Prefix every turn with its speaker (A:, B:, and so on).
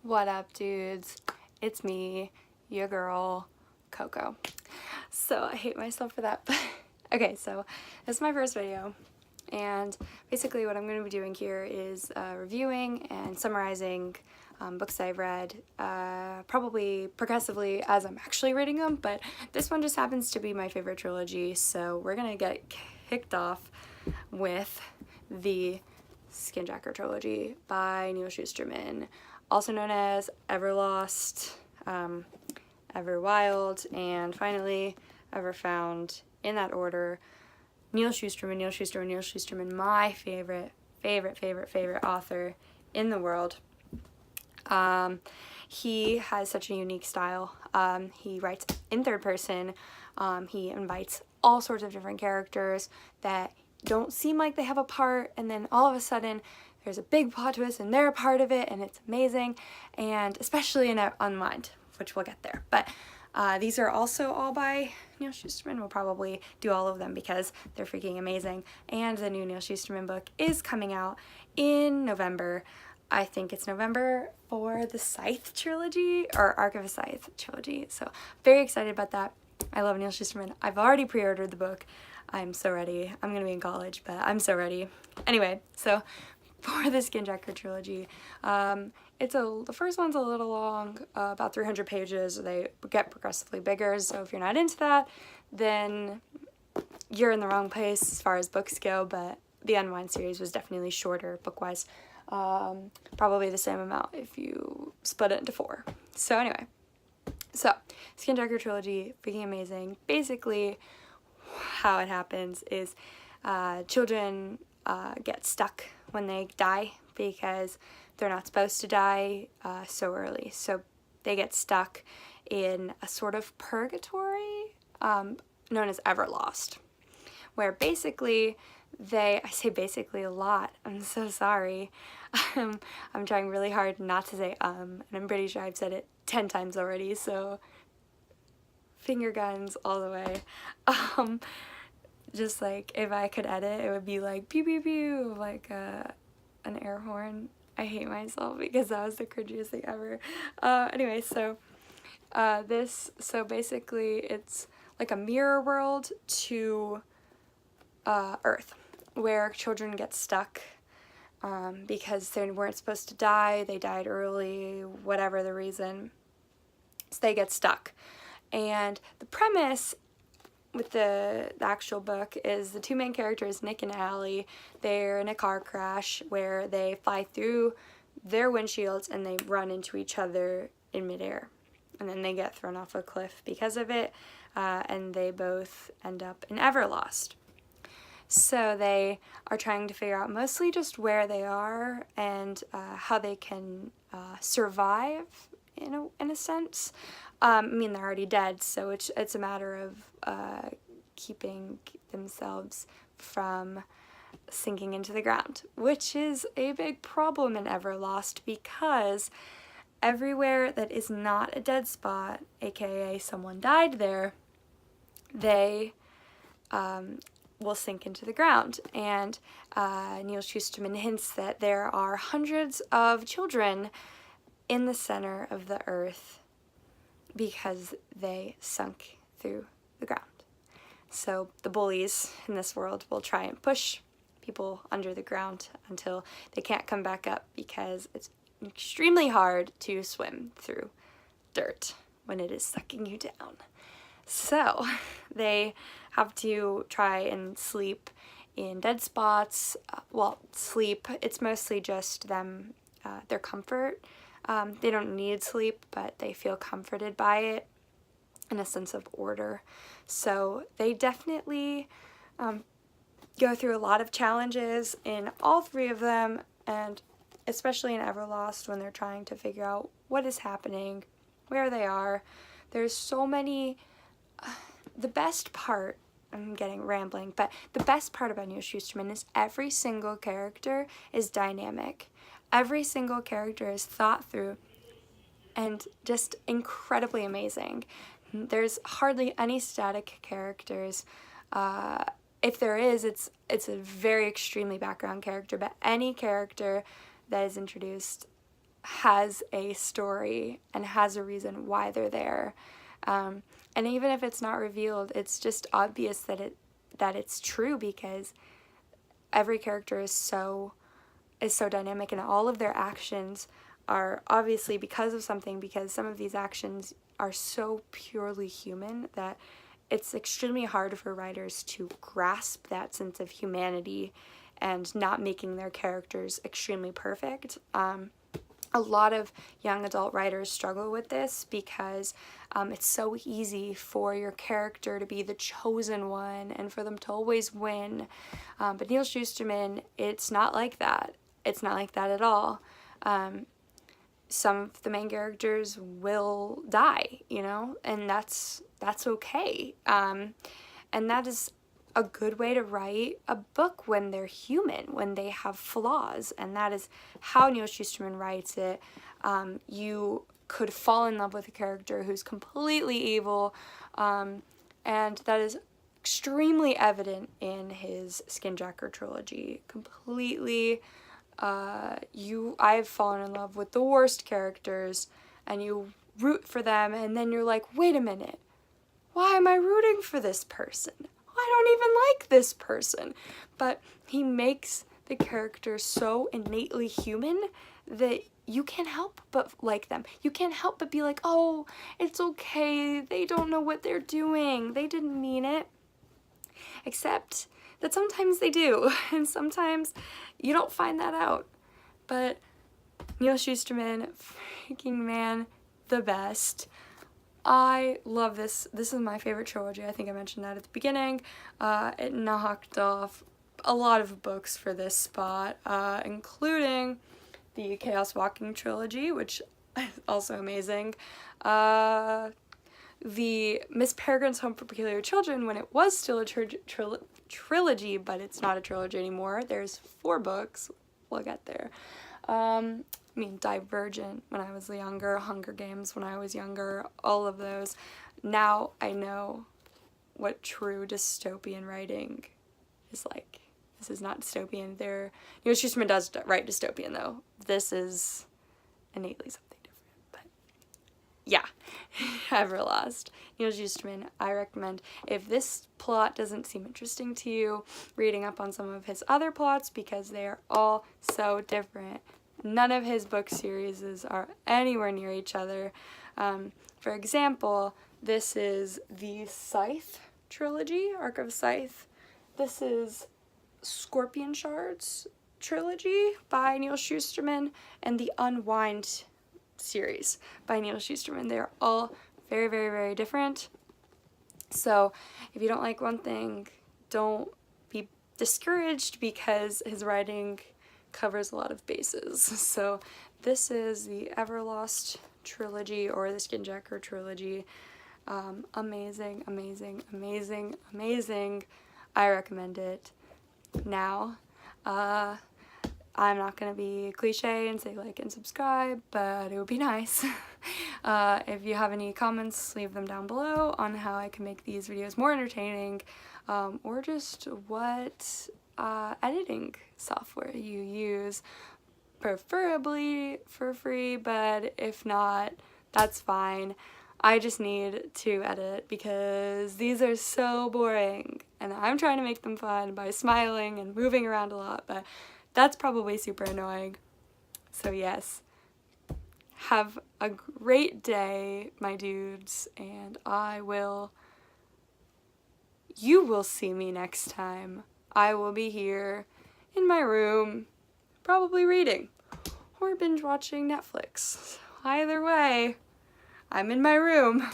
A: What up, dudes? It's me, your girl, Coco. So I hate myself for that, but okay, so this is my first video, and basically what I'm going to be doing here is reviewing and summarizing books I've read, probably progressively as I'm actually reading them, but this one just happens to be my favorite trilogy, so we're going to get kicked off with the Skinjacker Trilogy by Neal Shusterman, also known as Everlost, Everwild, and finally Everfound, in that order. Neal Shusterman, Neal Shusterman, Neal Shusterman, my favorite author in the world. He has such a unique style. He writes in third person. He invites all sorts of different characters that don't seem like they have a part, and then all of a sudden there's a big plot twist and they're a part of it, and it's amazing, and especially in Unwind, which we'll get there. But these are also all by Neal Shusterman. We'll probably do all of them because they're freaking amazing. And the new Neal Shusterman book is coming out in November. I think it's November for the Scythe trilogy, or Arc of a Scythe trilogy. So very excited about that. I love Neal Shusterman. I've already pre-ordered the book. I'm so ready. I'm gonna be in college, but I'm so ready. Anyway, so for the Skinjacker Trilogy, the first one's a little long, about 300 pages. They get progressively bigger, so if you're not into that, then you're in the wrong place as far as books go, but the Unwind series was definitely shorter book-wise. Probably the same amount if you split it into 4. So anyway, so Skinjacker Trilogy, freaking amazing. Basically, how it happens is children get stuck when they die because they're not supposed to die so early. So they get stuck in a sort of purgatory known as Everlost, where basically I say basically a lot, I'm so sorry. I'm trying really hard not to say and I'm pretty sure I've said it 10 times already, so finger guns all the way. Just like if I could edit, it would be like pew pew pew, like an air horn. I hate myself because that was the cringiest thing ever. Anyway, so basically it's like a mirror world to Earth, where children get stuck because they weren't supposed to die, they died early, whatever the reason, so they get stuck. And the premise with the actual book is the two main characters, Nick and Allie, they're in a car crash where they fly through their windshields and they run into each other in midair. And then they get thrown off a cliff because of it, and they both end up in Everlost. So they are trying to figure out mostly just where they are and how they can survive in a sense. I mean, they're already dead, so it's a matter of keeping themselves from sinking into the ground, which is a big problem in Everlost because everywhere that is not a dead spot, aka someone died there, they will sink into the ground. And Neal Shusterman hints that there are hundreds of children in the center of the earth because they sunk through the ground. So the bullies in this world will try and push people under the ground until they can't come back up because it's extremely hard to swim through dirt when it is sucking you down. So they have to try and sleep in dead spots. Well, sleep, it's mostly just them, their comfort. They don't need sleep, but they feel comforted by it in a sense of order. So they definitely go through a lot of challenges in all 3 of them, and especially in Everlost when they're trying to figure out what is happening, where they are. There's so many. The best part, I'm getting rambling, but the best part about Neal Shusterman is every single character is dynamic. Every single character is thought through and just incredibly amazing. There's hardly any static characters. If there is, it's a very extremely background character, but any character that is introduced has a story and has a reason why they're there. And even if it's not revealed, it's just obvious that it's true, because every character is so dynamic, and all of their actions are obviously because of something, because some of these actions are so purely human that it's extremely hard for writers to grasp that sense of humanity and not making their characters extremely perfect. A lot of young adult writers struggle with this because it's so easy for your character to be the chosen one and for them to always win. But Neal Shusterman, it's not like that. It's not like that at all. Some of the main characters will die, you know, and that's okay. And that is a good way to write a book when they're human, when they have flaws, and that is how Neal Shusterman writes it. You could fall in love with a character who's completely evil, and that is extremely evident in his Skinjacker Trilogy. Completely, I've fallen in love with the worst characters, and you root for them, and then you're like, wait a minute, why am I rooting for this person? I don't even like this person. But he makes the character so innately human that you can't help but like them. You can't help but be like, oh, it's okay, they don't know what they're doing, they didn't mean it. Except that sometimes they do, and sometimes you don't find that out. But Neal Shusterman, freaking man, the best. I love this. This is my favorite trilogy. I think I mentioned that at the beginning. It knocked off a lot of books for this spot, including the Chaos Walking Trilogy, which is also amazing. The Miss Peregrine's Home for Peculiar Children, when it was still a trilogy, but it's not a trilogy anymore. There's 4 books. We'll get there. I mean, Divergent when I was younger, Hunger Games when I was younger, all of those. Now I know what true dystopian writing is like. This is not dystopian. Neal Shusterman does write dystopian, though. This is innately something different. But yeah, Everlast. Neal Shusterman, I recommend. If this plot doesn't seem interesting to you, reading up on some of his other plots, because they are all so different. None of his book series are anywhere near each other. For example, this is the Scythe trilogy, Arc of Scythe. This is Scorpion Shards trilogy by Neal Shusterman, and the Unwind series by Neal Shusterman. They're all very, very, very different. So if you don't like one thing, don't be discouraged, because his writing covers a lot of bases. So this is the Everlast trilogy, or the Skinjacker Trilogy. Amazing, amazing, amazing, amazing. I recommend it. Now, I'm not going to be cliche and say like and subscribe, but it would be nice. If you have any comments, leave them down below on how I can make these videos more entertaining, or just what editing software you use, preferably for free, but if not, that's fine. I just need to edit because these are so boring, and I'm trying to make them fun by smiling and moving around a lot, but that's probably super annoying. So yes, have a great day, my dudes, and you will see me next time. I will be here in my room, probably reading or binge watching Netflix. Either way, I'm in my room.